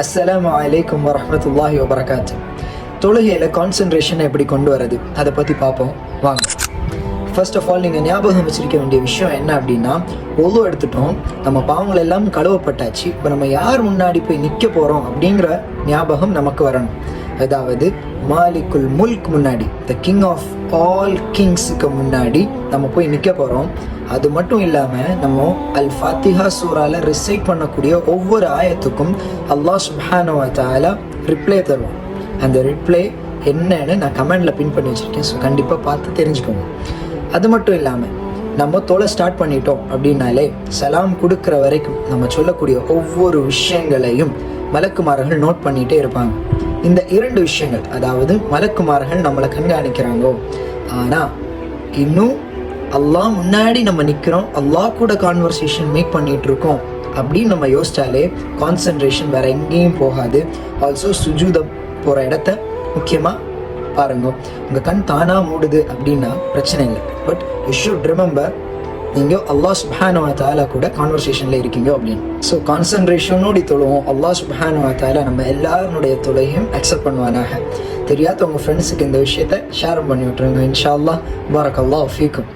அஸ்ஸலாமு அலைக்கும் வரஹ்மத்துல்லாஹி வபரகாத்து. தொழுகையில் கான்சன்ட்ரேஷனை எப்படி கொண்டு வரது அதை பற்றி பார்ப்போம் வாங்க. ஃபர்ஸ்ட் ஆஃப் ஆல் நீங்கள் ஞாபகம் வச்சிருக்க வேண்டிய விஷயம் என்ன அப்படின்னா, ஒவ்வொரு எடுத்துட்டோம், நம்ம பாவங்கள் எல்லாம் கழுவப்பட்டாச்சு. இப்போ நம்ம யார் முன்னாடி போய் நிற்க போகிறோம் அப்படிங்கிற ஞாபகம் நமக்கு வரணும். அதாவது மாலிக்குல் முல்க் முன்னாடி, த கிங் ஆஃப் ஆல் கிங்ஸுக்கு முன்னாடி நம்ம போய் நிற்க போகிறோம். அது மட்டும் இல்லாமல் நம்ம அல் ஃபாத்திஹா சூரால ரிசைட் பண்ணக்கூடிய ஒவ்வொரு ஆயத்துக்கும் அல்லாஹ் சுப்ஹானஹு வ தஆலா ரிப்ளை தருவோம். அந்த ரிப்ளை என்னன்னு நான் கமெண்டில் பின் பண்ணி வச்சுருக்கேன். ஸோ கண்டிப்பாக பார்த்து தெரிஞ்சுக்கோங்க. அது மட்டும் இல்லாமல் நம்ம தொலை ஸ்டார்ட் பண்ணிட்டோம் அப்படின்னாலே சலாம் கொடுக்குற வரைக்கும் நம்ம சொல்லக்கூடிய ஒவ்வொரு விஷயங்களையும் மலக்குமார்கள் நோட் பண்ணிகிட்டே இருப்பாங்க. இந்த இரண்டு விஷயங்கள், அதாவது மலக்குமார்கள் நம்மளை கண்காணிக்கிறாங்கோ, ஆனால் இன்னும் அல்லாஹ் முன்னாடி நம்ம நிற்கிறோம், அல்லாஹ் கூட கான்வர்சேஷன் மேக் பண்ணிகிட்டு இருக்கோம் அப்படின்னு நம்ம யோசிச்சாலே கான்சன்ட்ரேஷன் வேறு எங்கேயும் போகாது. ஆல்சோ சுஜூத போகிற இடத்த முக்கியமாக பாருங்க. உங்கள் கண் தானாக மூடுது அப்படின்னா பிரச்சனை இல்லை, பட் யூ ஷுட் ரிமெம்பர் நீங்கள் அல்லாஹ் சுப்ஹானஹு வ தஆலா கூட கான்வர்சேஷனில் இருக்கீங்க அப்படின்னு. ஸோ கான்சன்ட்ரேஷனோடு தொழுவோம். அல்லாஹ் சுப்ஹானஹு வ தஆலா நம்ம எல்லாருடைய தொழுகையும் அக்செப்ட் பண்ணுவானாக. தெரியாத உங்கள் ஃப்ரெண்ட்ஸுக்கு இந்த விஷயத்தை ஷேர் பண்ணி விட்டுருங்க. இன்ஷா அல்லாஹ். பாரக்கல்லாஹு ஃபீக்கும்.